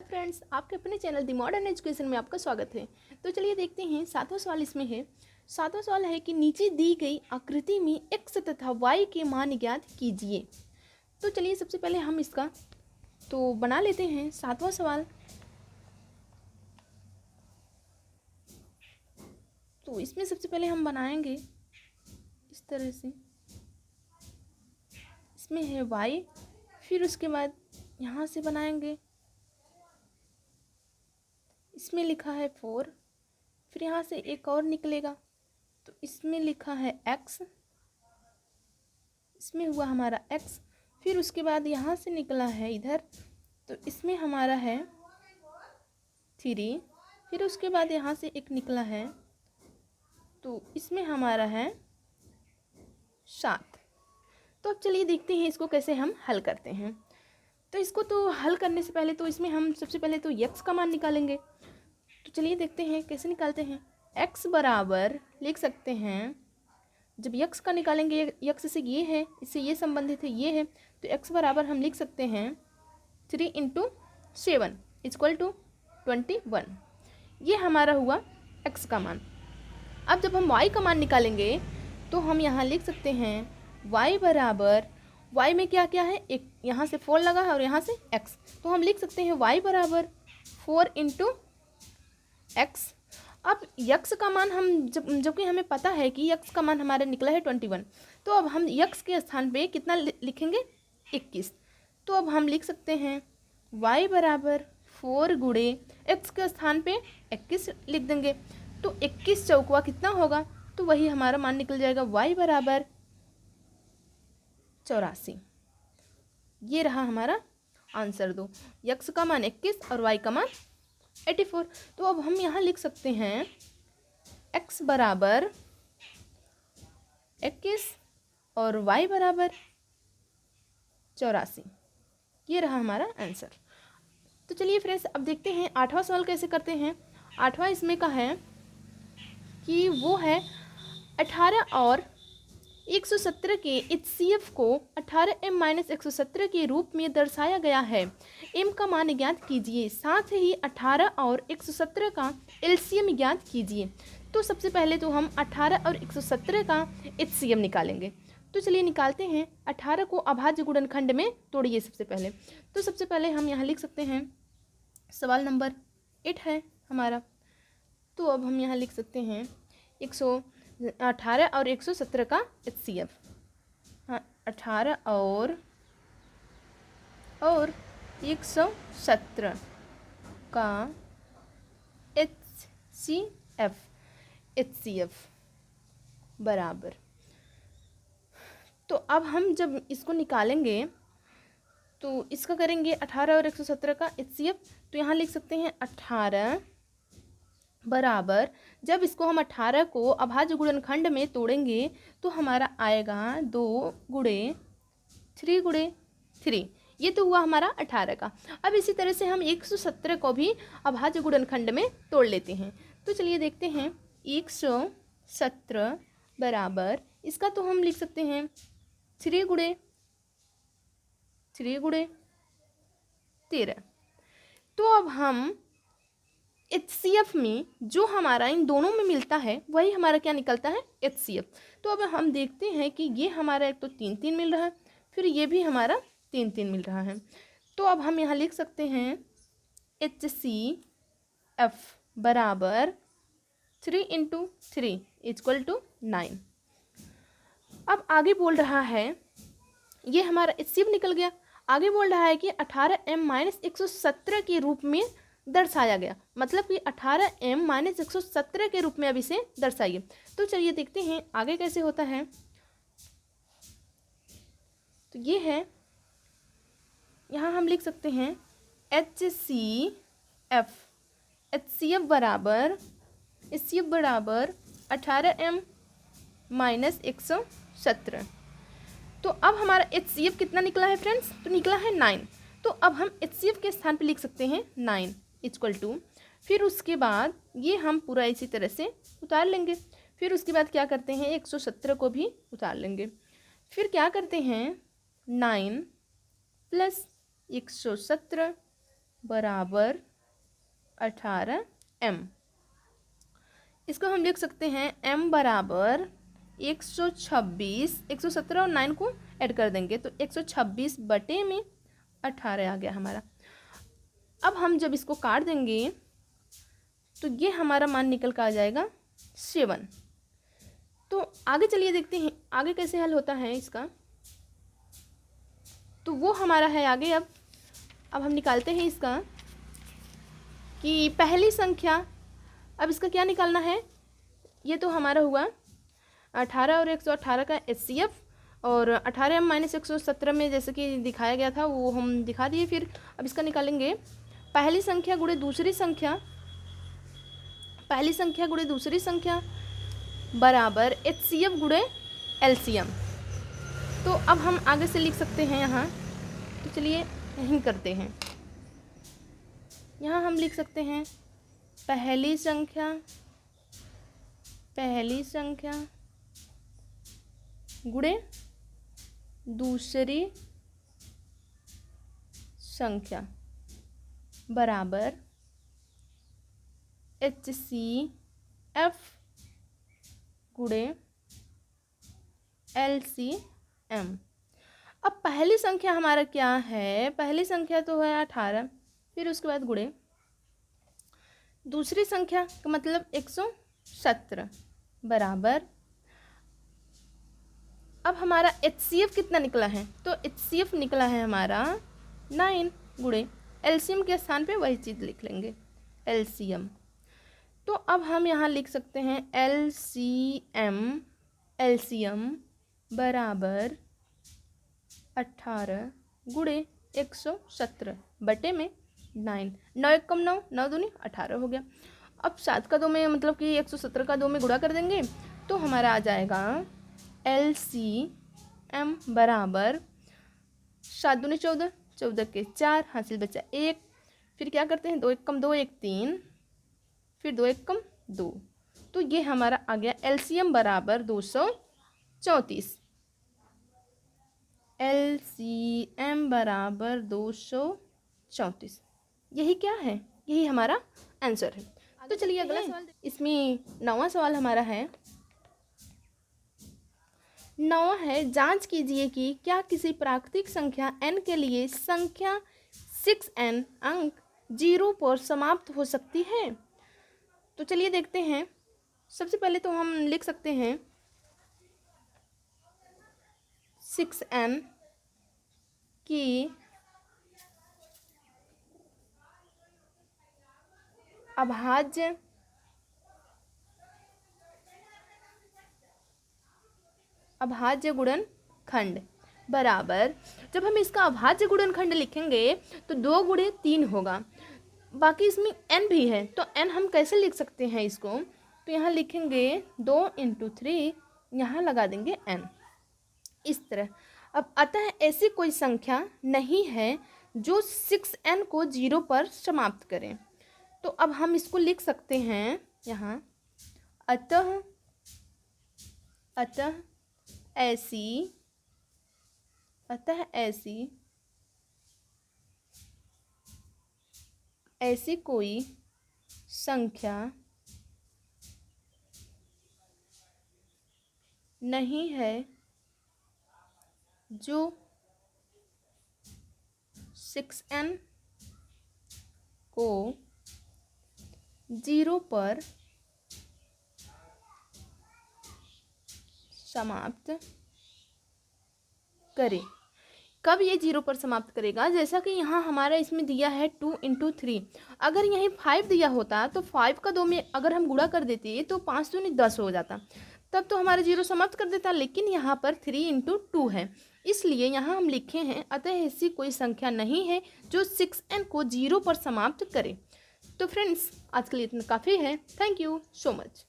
Friends, आपके अपने channel the modern education में आपका स्वागत है। तो चलिए देखते हैं सातवां सवाल इसमें है। सातवां सवाल है कि नीचे दी गई आकृति में x तथा y के मान ज्ञात कीजिए। तो चलिए सबसे पहले हम इसका तो बना लेते हैं सातवां सवाल। तो इसमें सबसे पहले हम बनाएंगे इस तरह से, इसमें है y, फिर उसके बाद यहाँ से बनाएंगे, इसमें लिखा है 4, फिर यहाँ से एक और निकलेगा तो इसमें लिखा है x, इसमें हुआ हमारा x, फिर उसके बाद यहाँ से निकला है इधर तो इसमें हमारा है 3, फिर उसके बाद यहाँ से एक निकला है तो इसमें हमारा है 7। तो अब चलिए देखते हैं इसको कैसे हम हल करते हैं। तो इसको तो हल करने से पहले तो इसमें हम सबसे पहले तो x का मान निकालेंगे। तो चलिए देखते हैं कैसे निकालते हैं। x बराबर लिख सकते हैं, जब x का निकालेंगे, x से ये है, इससे ये संबंधित है, ये है, तो x बराबर हम लिख सकते हैं 3 × 7 = 21। ये हमारा हुआ x का मान। अब जब हम y का मान निकालेंगे तो हम यहाँ लिख सकते हैं y बराबर, y में क्या क्या है, एक यहाँ से 4 लगा है और यहाँ से x, तो हम लिख सकते हैं y बराबर 4 × x। अब x का मान हम जबकि हमें पता है कि x का मान हमारा निकला है 21, तो अब हम x के स्थान पे कितना लिखेंगे, 21। तो अब हम लिख सकते हैं y बराबर 4 × x के स्थान पे 21 लिख देंगे, तो 21 चौकुआ कितना होगा, तो वही हमारा मान निकल जाएगा y बराबर 84। ये रहा हमारा आंसर 2, x का मान 21 और y का मान 84। तो अब हम यहाँ लिख सकते हैं x बराबर 21 और y बराबर 84। ये रहा हमारा आंसर। तो चलिए फ्रेंड्स, अब देखते हैं 8वां सवाल कैसे करते हैं। 8वां इसमें का है कि वो है 18 और 117 के HCF को 18m-117 के रूप में दर्शाया गया है। m का मान ज्ञात कीजिए, साथ ही 18 और 117 का LCM ज्ञात कीजिए। तो सबसे पहले तो हम 18 और 117 का HCM निकालेंगे। तो चलिए निकालते हैं। 18 को अभाज्य गुणनखंड में तोड़िए सबसे पहले। तो सबसे पहले हम यहाँ लिख सकते हैं, सवाल नंबर 8 है हमारा। तो अब हम यहाँ लिख सकते हैं 18 और 117 का HCF। हाँ, 18 और 117 का HCF बराबर, तो अब हम जब इसको निकालेंगे तो इसका करेंगे 18 और 117 का HCF। तो यहाँ लिख सकते हैं 18 बराबर, जब इसको हम 18 को अभाज्य गुणनखंड में तोड़ेंगे तो हमारा आएगा 2 × 3 × 3। ये तो हुआ हमारा 18 का। अब इसी तरह से हम 117 को भी अभाज्य गुणनखंड में तोड़ लेते हैं। तो चलिए देखते हैं 117 बराबर, इसका तो हम लिख सकते हैं 3 × 13। तो अब हम HCF में जो हमारा इन दोनों में मिलता है वही हमारा क्या निकलता है, HCF। तो अब हम देखते हैं कि ये हमारा एक तो 3 मिल रहा है, फिर ये भी हमारा 3 मिल रहा है। तो अब हम यहाँ लिख सकते हैं HCF बराबर 3 × 3 = 9। अब आगे बोल रहा है, ये हमारा HCF निकल गया। आगे बोल रहा है कि 18m-117 के रूप में दर्शाया गया, मतलब कि 18m-117 के रूप में अब इसे दर्शाइए। तो चलिए देखते हैं आगे कैसे होता है। तो ये है, यहाँ हम लिख सकते हैं HCF बराबर 18m-117। तो अब हमारा HCF कितना निकला है फ्रेंड्स, तो निकला है 9। तो अब हम HCF के स्थान पे लिख सकते हैं 9 = फिर उसके बाद ये हम पूरा इसी तरह से उतार लेंगे। फिर उसके बाद क्या करते हैं, 117 को भी उतार लेंगे। फिर क्या करते हैं, 9 + 117 बराबर 18m। इसको हम लिख सकते हैं m बराबर 126, 117 और 9 को ऐड कर देंगे तो 126 बटे में 18 आ गया हमारा। अब हम जब इसको काट देंगे तो ये हमारा मान निकल कर आ जाएगा 7। तो आगे चलिए देखते हैं आगे कैसे हल होता है इसका। तो वो हमारा है आगे। अब हम निकालते हैं इसका कि पहली संख्या, अब इसका क्या निकालना है। ये तो हमारा हुआ 18 और 118 का HCF, और 18m - 117 में जैसे कि दिखाया गया था वो हम दिखा दिए। फिर अब इसका निकालेंगे पहली संख्या गुणे दूसरी संख्या, पहली संख्या गुणे दूसरी संख्या बराबर HCF गुणे LCM। तो अब हम आगे से लिख सकते हैं यहाँ। तो चलिए यहीं करते हैं। यहाँ हम लिख सकते हैं पहली संख्या गुणे दूसरी संख्या बराबर HCF गुणे LCM। अब पहली संख्या हमारा क्या है, पहली संख्या तो है 18, फिर उसके बाद गुणे दूसरी संख्या का मतलब 117 बराबर, अब हमारा HCF कितना निकला है, तो HCF निकला है हमारा 9 गुणे LCM के स्थान पे वही चीज़ लिख लेंगे LCM। तो अब हम यहाँ लिख सकते हैं LCM बराबर 18 गुणे 117 बटे में 9। 9 1 कम 9, 9 दूनी 18 हो गया। अब 7 का 2 में मतलब कि 117 का 2 में गुणा कर देंगे तो हमारा आ जाएगा LCM बराबर 7 दूनी 14, 14 के 4, हासिल बचा 1। फिर क्या करते हैं 2 1 कम 2, 1 3, फिर 2 1 कम 2। तो ये हमारा आ गया LCM बराबर 234। LCM बराबर 234। यही क्या है, यही हमारा आंसर है। तो चलिए अगला सवाल, इसमें 9वां सवाल हमारा है। 9वां है, जांच कीजिए कि क्या किसी प्राकृतिक संख्या n के लिए संख्या 6n अंक 0 पर समाप्त हो सकती है। तो चलिए देखते हैं। सबसे पहले तो हम लिख सकते हैं 6n की अभाज्य गुणनखंड बराबर, जब हम इसका अभाज्य गुणनखंड लिखेंगे तो 2 गुणे 3 होगा। बाकी इसमें n भी है तो n हम कैसे लिख सकते हैं इसको, तो यहाँ लिखेंगे 2 × 3, यहाँ लगा देंगे n इस तरह। अब अतः ऐसी कोई संख्या नहीं है जो 6n को 0 पर समाप्त करें। तो अब हम इसको लिख सकते हैं यहाँ, अतः ऐसी कोई संख्या नहीं है जो 6n को 0 पर समाप्त करे। कब ये 0 पर समाप्त करेगा, जैसा कि यहाँ हमारा इसमें दिया है 2 × 3। अगर यहीं 5 दिया होता तो 5 का 2 में अगर हम गुणा कर देते तो 5 दूनी 10 हो जाता, तब तो हमारा 0 समाप्त कर देता। लेकिन यहाँ पर 3 × 2 है, इसलिए यहाँ हम लिखे हैं अतः ऐसी कोई संख्या नहीं है जो 6n को 0 पर समाप्त करे। तो फ्रेंड्स आज के लिए इतना काफ़ी है। Thank you so much.